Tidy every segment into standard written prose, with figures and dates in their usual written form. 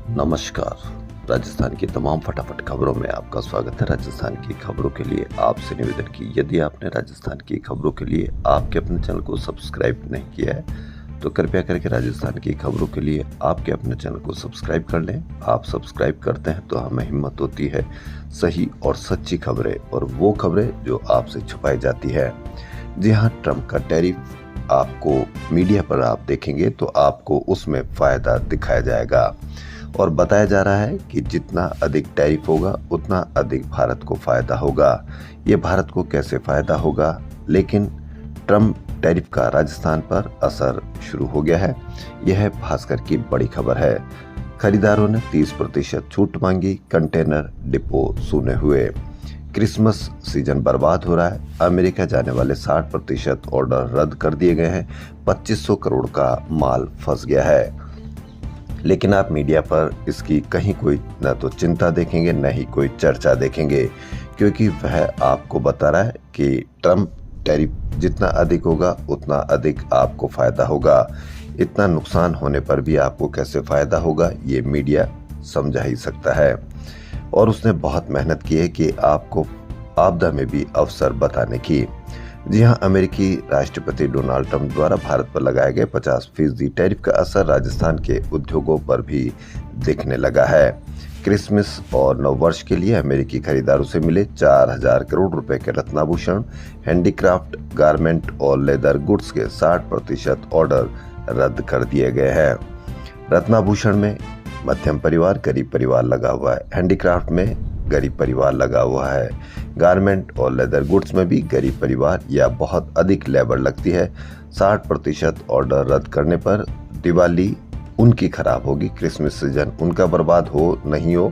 नमस्कार। राजस्थान की तमाम फटाफट खबरों में आपका स्वागत है। राजस्थान की खबरों के लिए आपसे निवेदन की यदि आपने राजस्थान की खबरों के लिए आपके अपने चैनल को सब्सक्राइब नहीं किया है तो कृपया करके राजस्थान की खबरों के लिए आपके अपने चैनल को सब्सक्राइब कर लें। आप सब्सक्राइब करते हैं तो हमें हिम्मत होती है सही और सच्ची खबरें और वो खबरें जो आपसे छुपाई जाती है। जी हाँ, ट्रम्प का टैरिफ आपको मीडिया पर आप देखेंगे तो आपको उसमें फायदा दिखाया जाएगा और बताया जा रहा है कि जितना अधिक टैरिफ होगा उतना अधिक भारत को फायदा होगा। ये भारत को कैसे फायदा होगा, लेकिन ट्रम्प टैरिफ का राजस्थान पर असर शुरू हो गया है। यह भास्कर की बड़ी खबर है। खरीदारों ने 30% छूट मांगी, कंटेनर डिपो सूने हुए। क्रिसमस सीजन बर्बाद हो रहा है। अमेरिका जाने वाले 60% ऑर्डर रद्द कर दिए गए हैं। 2500 करोड़ का माल फंस गया है। लेकिन आप मीडिया पर इसकी कहीं कोई न तो चिंता देखेंगे न ही कोई चर्चा देखेंगे, क्योंकि वह आपको बता रहा है कि ट्रम्प टैरिफ जितना अधिक होगा उतना अधिक आपको फायदा होगा। इतना नुकसान होने पर भी आपको कैसे फायदा होगा ये मीडिया समझा ही सकता है। और उसने बहुत मेहनत की है कि आपको आपदा में भी अवसर बताने की। जी हाँ, अमेरिकी राष्ट्रपति डोनाल्ड ट्रंप द्वारा भारत पर लगाए गए 50% टैरिफ का असर राजस्थान के उद्योगों पर भी दिखने लगा है। क्रिसमस और नववर्ष के लिए अमेरिकी खरीदारों से मिले 4000 करोड़ रुपए के रत्नाभूषण, हैंडीक्राफ्ट, गारमेंट और लेदर गुड्स के 60% ऑर्डर रद्द कर दिए गए हैं। रत्नाभूषण में मध्यम परिवार, गरीब परिवार लगा हुआ है। हैंडीक्राफ्ट में गरीब परिवार लगा हुआ है। गारमेंट और लेदर गुड्स में भी गरीब परिवार या बहुत अधिक लेबर लगती है। 60% ऑर्डर रद्द करने पर दिवाली उनकी खराब होगी, क्रिसमस सीजन उनका बर्बाद हो नहीं हो।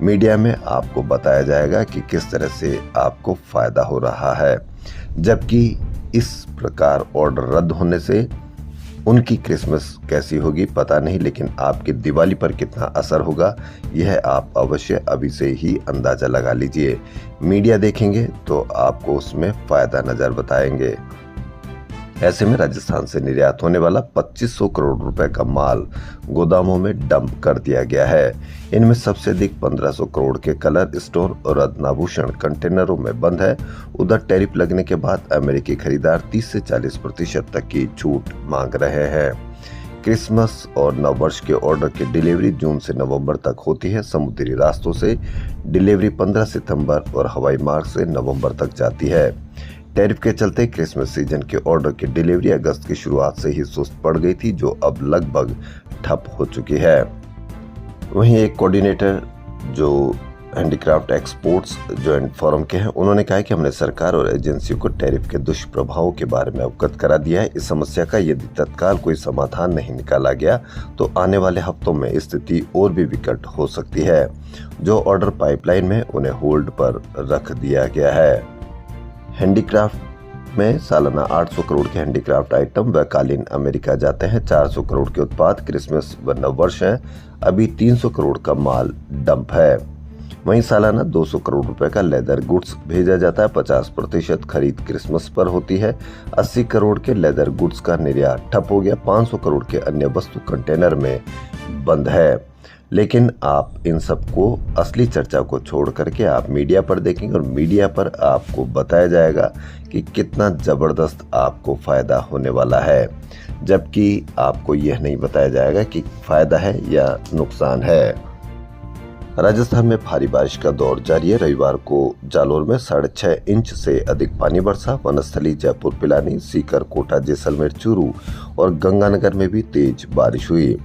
मीडिया में आपको बताया जाएगा कि किस तरह से आपको फायदा हो रहा है, जबकि इस प्रकार ऑर्डर रद्द होने से उनकी क्रिसमस कैसी होगी पता नहीं, लेकिन आपकी दिवाली पर कितना असर होगा यह आप अवश्य अभी से ही अंदाजा लगा लीजिए। मीडिया देखेंगे तो आपको उसमें फायदा नजर बताएंगे। ऐसे में राजस्थान से निर्यात होने वाला 2500 करोड़ रुपए का माल गोदामों में डंप कर दिया गया है। इनमें सबसे अधिक 1500 करोड़ के कलर स्टोन और रत्नाभूषण कंटेनरों में बंद है। उधर टैरिफ लगने के बाद अमेरिकी खरीदार 30 से 40% तक की छूट मांग रहे हैं। क्रिसमस और नववर्ष के ऑर्डर की डिलीवरी जून से नवंबर तक होती है। समुद्री रास्तों से डिलीवरी 15 सितंबर और हवाई मार्ग से नवंबर तक जाती है। टैरिफ के चलते क्रिसमस सीजन के ऑर्डर की डिलीवरी अगस्त की शुरुआत से ही सुस्त पड़ गई थी, जो अब लगभग ठप हो चुकी है। वहीं एक कोऑर्डिनेटर जो हैंडीक्राफ्ट एक्सपोर्ट्स जॉइंट फोरम के हैं, उन्होंने कहा कि हमने सरकार और एजेंसियों को टैरिफ के दुष्प्रभावों के बारे में अवगत करा दिया है। इस समस्या का यदि तत्काल कोई समाधान नहीं निकाला गया तो आने वाले हफ्तों में स्थिति और भी विकट हो सकती है। जो ऑर्डर पाइपलाइन में उन्हें होल्ड पर रख दिया गया है। हैंडीक्राफ्ट में सालाना 800 करोड़ के हैंडीक्राफ्ट आइटम व कालीन अमेरिका जाते हैं। 400 करोड़ के उत्पाद क्रिसमस व नववर्ष हैं। अभी 300 करोड़ का माल डंप है। वहीं सालाना 200 करोड़ रुपए का लेदर गुड्स भेजा जाता है। 50% खरीद क्रिसमस पर होती है। 80 करोड़ के लेदर गुड्स का निर्यात ठप हो गया। 500 करोड़ के अन्य वस्तु कंटेनर में बंद है। लेकिन आप इन सबको असली चर्चा को छोड़ करके आप मीडिया पर देखेंगे और मीडिया पर आपको बताया जाएगा कि कितना जबरदस्त आपको फायदा होने वाला है, जबकि आपको यह नहीं बताया जाएगा कि फायदा है या नुकसान है। राजस्थान में भारी बारिश का दौर जारी है। रविवार को जालोर में 6.5 इंच से अधिक पानी बरसा। वनस्थली, जयपुर, पिलानी, सीकर, कोटा, जैसलमेर, चूरू और गंगानगर में भी तेज बारिश हुई।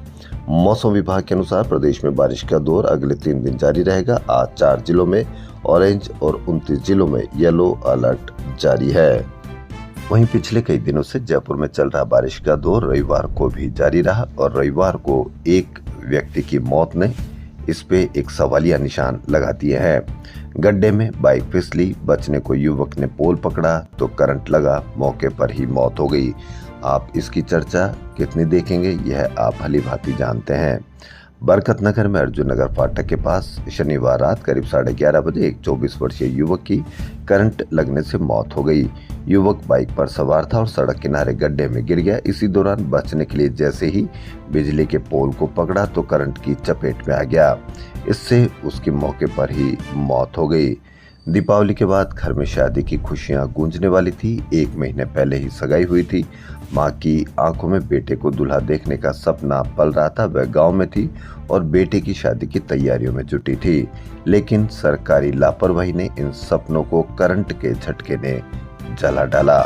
मौसम विभाग के अनुसार प्रदेश में बारिश का दौर अगले 3 दिन जारी रहेगा। आज 4 जिलों में ऑरेंज और 29 जिलों में येलो अलर्ट जारी है। वहीं पिछले कई दिनों से जयपुर में चल रहा बारिश का दौर रविवार को भी जारी रहा और रविवार को एक व्यक्ति की मौत ने इस पे एक सवालिया निशान लगा दिए हैं। गड्ढे में बाइक फिसली, बचने को युवक ने पोल पकड़ा तो करंट लगा, मौके पर ही मौत हो गई। आप इसकी चर्चा कितनी देखेंगे यह आप भली भांति जानते हैं। बरकत नगर में अर्जुन नगर फाटक के पास शनिवार रात करीब 11:30 बजे एक 24 वर्षीय युवक की करंट लगने से मौत हो गई। युवक बाइक पर सवार था और सड़क किनारे गड्ढे में गिर गया। इसी दौरान बचने के लिए जैसे ही बिजली के पोल को पकड़ा तो करंट की चपेट में आ गया। इससे उसकी मौके पर ही मौत हो गई। दीपावली के बाद घर में शादी की खुशियां गूंजने वाली थी। 1 महीने पहले ही सगाई हुई थी। मां की आंखों में बेटे को दूल्हा देखने का सपना पल रहा था। वह गांव में थी और बेटे की शादी की तैयारियों में जुटी थी, लेकिन सरकारी लापरवाही ने इन सपनों को करंट के झटके ने जला डाला।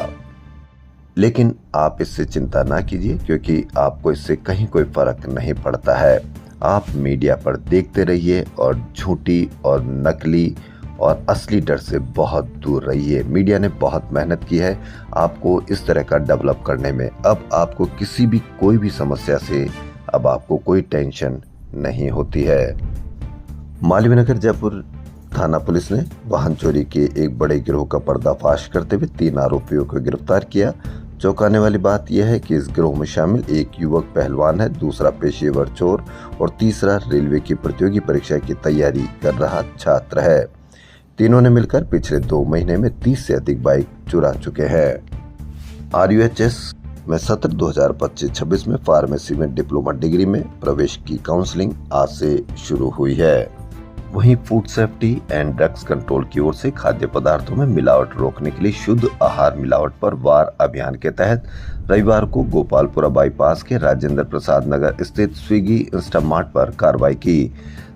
लेकिन आप इससे चिंता ना कीजिए, क्योंकि आपको इससे कहीं कोई फर्क नहीं पड़ता है। आप मीडिया पर देखते रहिए और झूठी और नकली और असली डर से बहुत दूर रहिए। मीडिया ने बहुत मेहनत की है आपको इस तरह का डेवलप करने में। अब आपको किसी भी कोई भी समस्या से अब आपको कोई टेंशन नहीं होती है। मालवीय नगर जयपुर थाना पुलिस ने वाहन चोरी के एक बड़े गिरोह का पर्दाफाश करते हुए 3 आरोपियों को गिरफ्तार किया। चौंकाने वाली बात यह है कि इस गिरोह में शामिल एक युवक पहलवान है, दूसरा पेशेवर चोर और तीसरा रेलवे की प्रतियोगी परीक्षा की तैयारी कर रहा छात्र है। तीनों ने मिलकर पिछले 2 महीने में 30 से अधिक बाइक चुरा चुके हैं। RUHS में सत्र 2025-26 में फार्मेसी में डिप्लोमा डिग्री में प्रवेश की काउंसलिंग आज से शुरू हुई है। वहीं food safety and drugs control की ओर से खाद्य पदार्थों में मिलावट रोकने के लिए शुद्ध आहार मिलावट पर वार अभियान के तहत रविवार को गोपालपुरा बाईपास के राजेंद्र प्रसाद नगर स्थित स्विगी इंस्टामार्ट पर कार्रवाई की।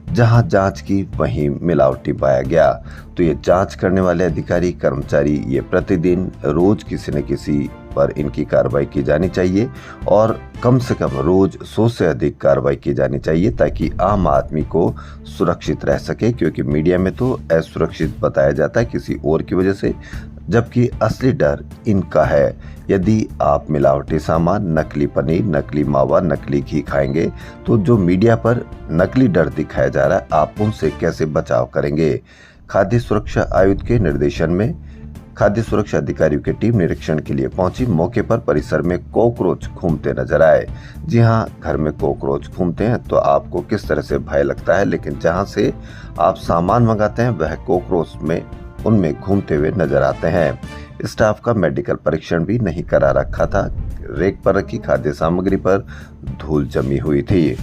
जहां जांच की वहीं मिलावटी पाया गया। तो ये जांच करने वाले अधिकारी कर्मचारी ये प्रतिदिन रोज किसी न किसी पर इनकी कार्रवाई की जानी चाहिए और कम से कम रोज 100 से अधिक कार्रवाई की जानी चाहिए, ताकि आम आदमी को सुरक्षित रह सके। क्योंकि मीडिया में तो असुरक्षित बताया जाता है किसी और की वजह से, जबकि असली डर इनका है। यदि आप मिलावटी सामान, नकली पनीर, नकली मावा, नकली घी खाएंगे तो जो मीडिया पर नकली डर दिखाया जा रहा है, आप उनसे कैसे बचाव करेंगे। खाद्य सुरक्षा आयुक्त के निर्देशन में खाद्य सुरक्षा अधिकारियों की टीम निरीक्षण के लिए पहुंची। मौके पर परिसर में कॉकरोच घूमते नजर आए। जी हां, घर में कॉकरोच घूमते हैं तो आपको किस तरह से भय लगता है, लेकिन जहां से आप सामान मंगाते हैं वह कॉकरोच में उनमें घूमते हुए नजर आते हैं। स्टाफ का मेडिकल परीक्षण भी नहीं करा रखा था। रेक पर रखी खाद्य सामग्री पर धूल जमी हुई थी।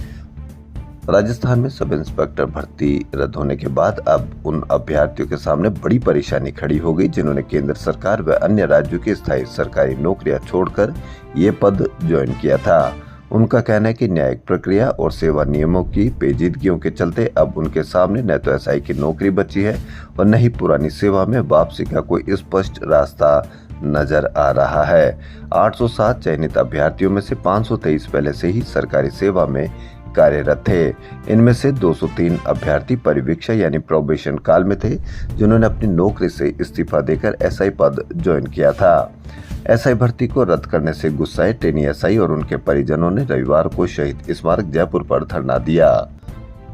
राजस्थान में सब इंस्पेक्टर भर्ती रद्द होने के बाद अब उन अभ्यर्थियों के सामने बड़ी परेशानी खड़ी हो गई जिन्होंने केंद्र सरकार व अन्य राज्यों की स्थायी सरकारी नौकरियां छोड़कर ये पद ज्वाइन किया था। उनका कहना है कि न्यायिक प्रक्रिया और सेवा नियमों की पेचीदगियों के चलते अब उनके सामने न तो SI की नौकरी बची है और न ही पुरानी सेवा में वापसी का कोई स्पष्ट रास्ता नजर आ रहा है। 807 चयनित अभ्यर्थियों में से 523 पहले से ही सरकारी सेवा में कार्यरत थे। इनमें से 203 अभ्यर्थी परिवीक्षा यानी प्रोबेशन काल में थे, जिन्होंने अपनी नौकरी से इस्तीफा देकर SI पद ज्वाइन किया था। SI भर्ती को रद्द करने से गुस्साए ट्रेनी SI और उनके परिजनों ने रविवार को शहीद स्मारक जयपुर पर धरना दिया।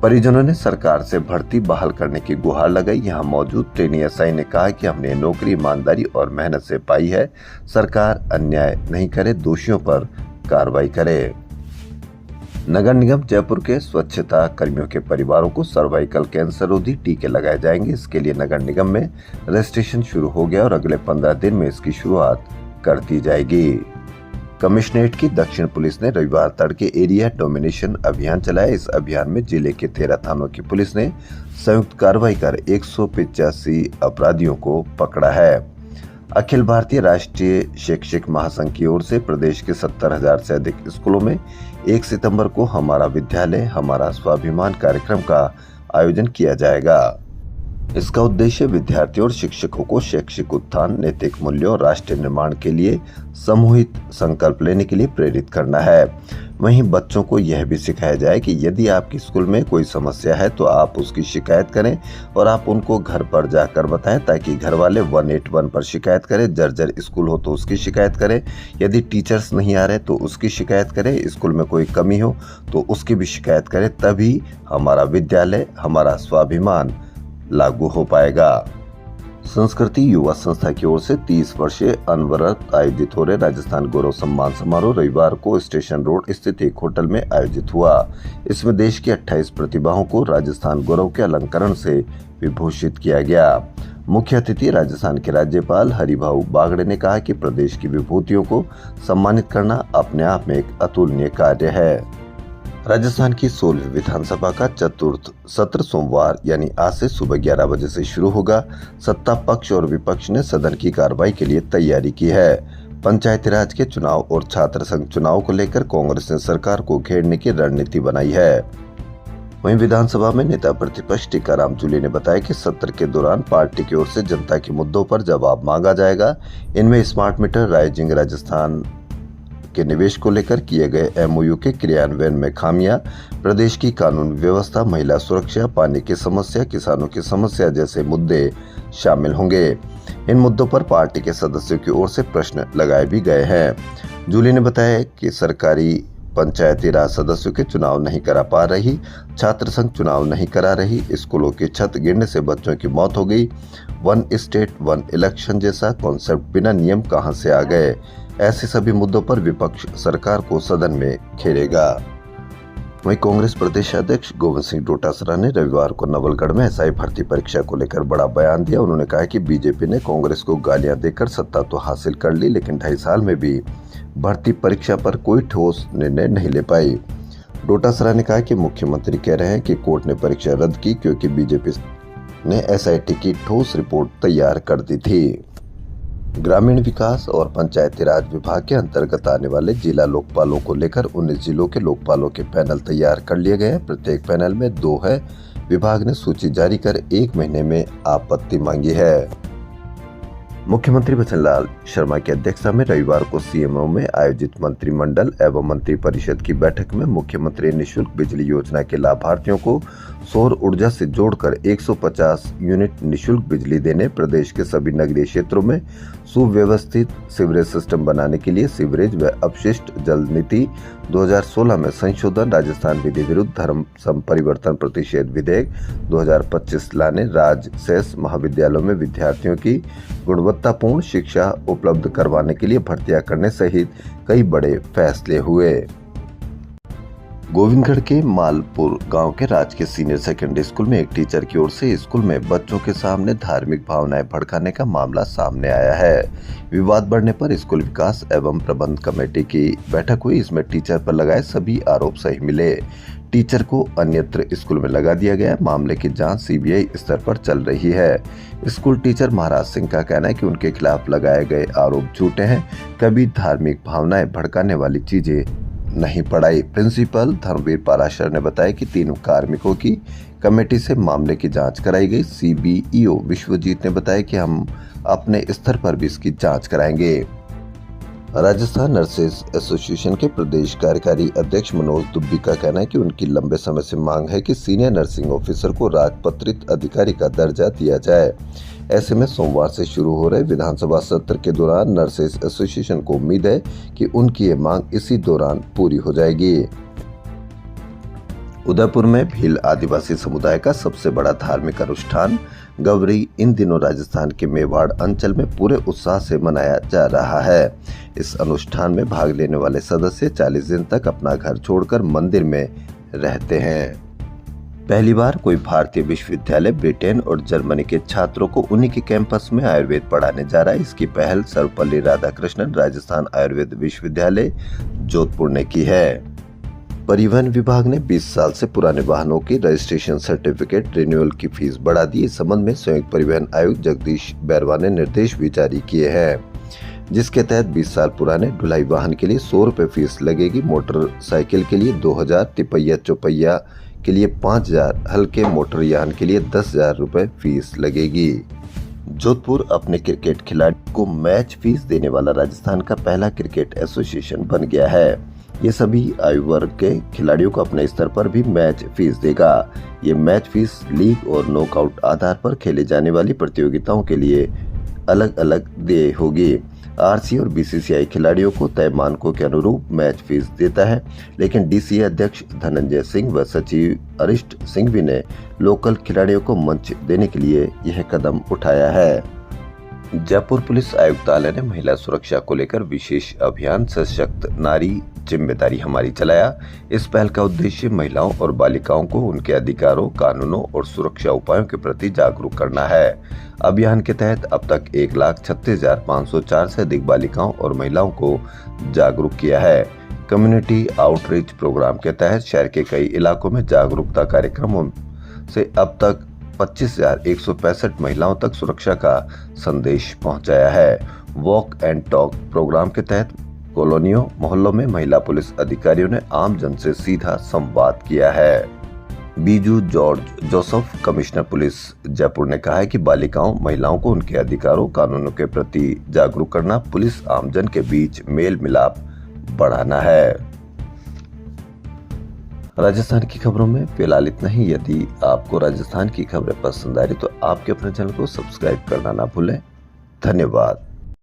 परिजनों ने सरकार से भर्ती बहाल करने की गुहार लगाई। यहाँ मौजूद ट्रेनी SI ने कहा कि हमने नौकरी ईमानदारी और मेहनत से पाई है। सरकार अन्याय नहीं करे, दोषियों पर कार्रवाई करे। नगर निगम जयपुर के स्वच्छता कर्मियों के परिवारों को सर्वाइकल कैंसर रोधी टीके लगाए जाएंगे। इसके लिए नगर निगम में रजिस्ट्रेशन शुरू हो गया और अगले 15 दिन में इसकी शुरुआत कर दी जाएगी। कमिश्नरेट की दक्षिण पुलिस ने रविवार तड़के एरिया डोमिनेशन अभियान चलाया। इस अभियान में जिले के 13 थानों की पुलिस ने संयुक्त कार्रवाई कर 185 अपराधियों को पकड़ा है। अखिल भारतीय राष्ट्रीय शैक्षिक महासंघ की ओर से प्रदेश के 70,000 से अधिक स्कूलों में 1 सितंबर को हमारा विद्यालय हमारा स्वाभिमान कार्यक्रम का आयोजन किया जाएगा। इसका उद्देश्य विद्यार्थियों और शिक्षकों को शैक्षिक उत्थान, नैतिक मूल्यों और राष्ट्र निर्माण के लिए सामूहिक संकल्प लेने के लिए प्रेरित करना है। वहीं बच्चों को यह भी सिखाया जाए कि यदि आपके स्कूल में कोई समस्या है तो आप उसकी शिकायत करें और आप उनको घर पर जाकर बताएं, ताकि घर वाले 181 पर शिकायत करें। जर्जर स्कूल हो तो उसकी शिकायत करें। यदि टीचर्स नहीं आ रहे तो उसकी शिकायत करें। स्कूल में कोई कमी हो तो उसकी भी शिकायत करें, तभी हमारा विद्यालय हमारा स्वाभिमान लागू हो पाएगा। संस्कृति युवा संस्था की ओर से 30 वर्षीय अनवरत आयोजित हो रहे राजस्थान गौरव सम्मान समारोह रविवार को स्टेशन रोड स्थित एक होटल में आयोजित हुआ। इसमें देश की 28 प्रतिभाओं को राजस्थान गौरव के अलंकरण से विभूषित किया गया। मुख्य अतिथि राजस्थान के राज्यपाल हरिभाऊ बागड़े ने कहा कि प्रदेश की विभूतियों को सम्मानित करना अपने आप में एक अतुलनीय कार्य है। राजस्थान की 16वीं विधानसभा का चतुर्थ सत्र सोमवार यानी आज से सुबह 11 बजे से शुरू होगा। सत्ता पक्ष और विपक्ष ने सदन की कार्रवाई के लिए तैयारी की है। पंचायती राज के चुनाव और छात्र संघ चुनाव को लेकर कांग्रेस ने सरकार को घेरने की रणनीति बनाई है। वहीं विधानसभा में नेता प्रतिपक्ष टीकाराम जूली ने बताया कि सत्र के दौरान पार्टी की ओर से जनता के मुद्दों पर जवाब मांगा जाएगा। इनमें स्मार्ट मीटर, राइजिंग राजस्थान के निवेश को लेकर किए गए एमओयू के क्रियान्वयन में खामियां, प्रदेश की कानून व्यवस्था, महिला सुरक्षा, पानी की समस्या, किसानों की समस्या जैसे मुद्दे शामिल होंगे। इन मुद्दों पर पार्टी के सदस्यों की ओर से प्रश्न लगाए भी गए हैं। जूली ने बताया कि सरकारी पंचायती राज सदस्यों के चुनाव नहीं करा पा रही, छात्र संघ चुनाव नहीं करा रही, स्कूलों की छत गिरने से बच्चों की मौत हो गई, वन स्टेट वन इलेक्शन जैसा कॉन्सेप्ट बिना नियम कहां से आ गए। ऐसे सभी मुद्दों पर विपक्ष सरकार को सदन में घेरेगा। वहीं कांग्रेस प्रदेश अध्यक्ष गोविंद सिंह डोटासरा ने रविवार को नवलगढ़ में एसआई भर्ती परीक्षा को लेकर बड़ा बयान दिया। उन्होंने कहा कि बीजेपी ने कांग्रेस को गालियां देकर सत्ता तो हासिल कर ली, लेकिन 2.5 साल में भी भर्ती परीक्षा पर कोई ठोस निर्णय नहीं ले पाई। डोटासरा ने कहा कि मुख्यमंत्री कह रहे हैं कि कोर्ट ने परीक्षा रद्द की क्योंकि बीजेपी ने एसआईटी की ठोस रिपोर्ट तैयार कर दी थी। ग्रामीण विकास और पंचायती राज विभाग के अंतर्गत आने वाले जिला लोकपालों को लेकर 19 जिलों के लोकपालों के पैनल तैयार कर लिए गए हैं। प्रत्येक पैनल में 2 है। विभाग ने सूची जारी कर 1 महीने में आपत्ति मांगी है। मुख्यमंत्री बचनलाल शर्मा की अध्यक्षता में रविवार को सीएमओ में आयोजित मंत्रिमंडल एवं मंत्रिपरिषद की बैठक में मुख्यमंत्री निःशुल्क बिजली योजना के लाभार्थियों को सौर ऊर्जा से जोड़कर 150 यूनिट निःशुल्क बिजली देने, प्रदेश के सभी नगरीय क्षेत्रों में सुव्यवस्थित सीवरेज सिस्टम बनाने के लिए सीवरेज व अपशिष्ट जल नीति 2016 में संशोधन, राजस्थान विधि विरुद्ध धर्म परिवर्तन प्रतिषेध विधेयक 2025 लाने, राज्य शेष महाविद्यालयों में विद्यार्थियों की गुणवत्तापूर्ण शिक्षा उपलब्ध करवाने के लिए भर्तियां करने सहित कई बड़े फैसले हुए। गोविंदगढ़ के मालपुर गांव के राजकीय सीनियर सेकेंडरी स्कूल में एक टीचर की ओर से स्कूल में बच्चों के सामने धार्मिक भावनाएं भड़काने का मामला सामने आया है। विवाद बढ़ने पर स्कूल विकास एवं प्रबंध कमेटी की बैठक हुई। इसमें टीचर पर लगाए सभी आरोप सही मिले। टीचर को अन्यत्र स्कूल में लगा दिया गया। मामले की जांच सीबीआई स्तर पर चल रही है। स्कूल टीचर महाराज सिंह का कहना है कि उनके खिलाफ लगाए गए आरोप झूठे हैं, कभी धार्मिक भावनाएं भड़काने वाली चीजें नहीं पढ़ाई। प्रिंसिपल धर्मवीर पाराशर ने बताया कि 3 कार्मिकों की कमेटी से मामले की जांच कराई गई। सीबीईओ विश्वजीत ने बताया कि हम अपने स्तर पर भी इसकी जांच कराएंगे। राजस्थान नर्सेज एसोसिएशन के प्रदेश कार्यकारी अध्यक्ष मनोज दुब्बी का कहना है कि उनकी लंबे समय से मांग है कि सीनियर नर्सिंग ऑफिसर को राजपत्रित अधिकारी का दर्जा दिया जाए। ऐसे में सोमवार से शुरू हो रहे विधानसभा सत्र के दौरान नर्सेज एसोसिएशन को उम्मीद है कि उनकी ये मांग इसी दौरान पूरी हो जाएगी। उदयपुर में भील आदिवासी समुदाय का सबसे बड़ा धार्मिक अनुष्ठान गौरी इन दिनों राजस्थान के मेवाड़ अंचल में पूरे उत्साह से मनाया जा रहा है। इस अनुष्ठान में भाग लेने वाले सदस्य 40 दिन तक अपना घर छोड़कर मंदिर में रहते हैं। पहली बार कोई भारतीय विश्वविद्यालय ब्रिटेन और जर्मनी के छात्रों को उन्हीं के कैंपस में आयुर्वेद पढ़ाने जा रहा है। इसकी पहल सर्वपल्ली राधाकृष्णन राजस्थान आयुर्वेद विश्वविद्यालय जोधपुर ने की है। परिवहन विभाग ने 20 साल से पुराने वाहनों की रजिस्ट्रेशन सर्टिफिकेट रिन्यूअल की फीस बढ़ा दी। इस संबंध में संयुक्त परिवहन आयुक्त जगदीश बैरवा ने निर्देश भी जारी किए हैं, जिसके तहत 20 साल पुराने ढुलाई वाहन के लिए 100 रुपए फीस लगेगी। मोटरसाइकिल के लिए 2000, तिपहिया चौपहिया के लिए 5000, हल्के मोटरयान के लिए 10,000 रुपए फीस लगेगी। जोधपुर अपने क्रिकेट खिलाड़ी को मैच फीस देने वाला राजस्थान का पहला क्रिकेट एसोसिएशन बन गया है। ये सभी आयु वर्ग के खिलाड़ियों को अपने स्तर पर भी मैच फीस देगा। ये मैच फीस लीग और नॉकआउट आधार पर खेले जाने वाली प्रतियोगिताओं के लिए अलग अलग देय होगी। आरसी और बीसीसीआई खिलाड़ियों को तय मानकों के अनुरूप मैच फीस देता है, लेकिन डीसीए अध्यक्ष धनंजय सिंह व सचिव अरिष्ट सिंघवी ने लोकल खिलाड़ियों को मंच देने के लिए यह कदम उठाया है। जयपुर पुलिस आयुक्तालय ने महिला सुरक्षा को लेकर विशेष अभियान सशक्त नारी जिम्मेदारी हमारी चलाया। इस पहल का उद्देश्य महिलाओं और बालिकाओं को उनके अधिकारों, कानूनों और सुरक्षा उपायों के प्रति जागरूक करना है। अभियान के तहत अब तक 1,36,504 से अधिक बालिकाओं और महिलाओं को जागरूक किया है। कम्युनिटी आउटरीच प्रोग्राम के तहत शहर के कई इलाकों में जागरूकता कार्यक्रमों से अब तक 25,165 महिलाओं तक सुरक्षा का संदेश पहुंचाया है। वॉक एंड टॉक प्रोग्राम के तहत कॉलोनियों, मोहल्लों में महिला पुलिस अधिकारियों ने आम जन से सीधा संवाद किया है। Biju George Joseph, commissioner police Jaipur ने कहा है कि बालिकाओं, महिलाओं को उनके अधिकारों, कानूनों के प्रति जागरूक करना पुलिस आमजन के बीच मेल मिलाप बढ़ाना है। राजस्थान की खबरों में फिलहाल इतना ही। यदि आपको राजस्थान की खबरें पसंद आ रही तो आपके अपने चैनल को सब्सक्राइब करना ना भूलें। धन्यवाद।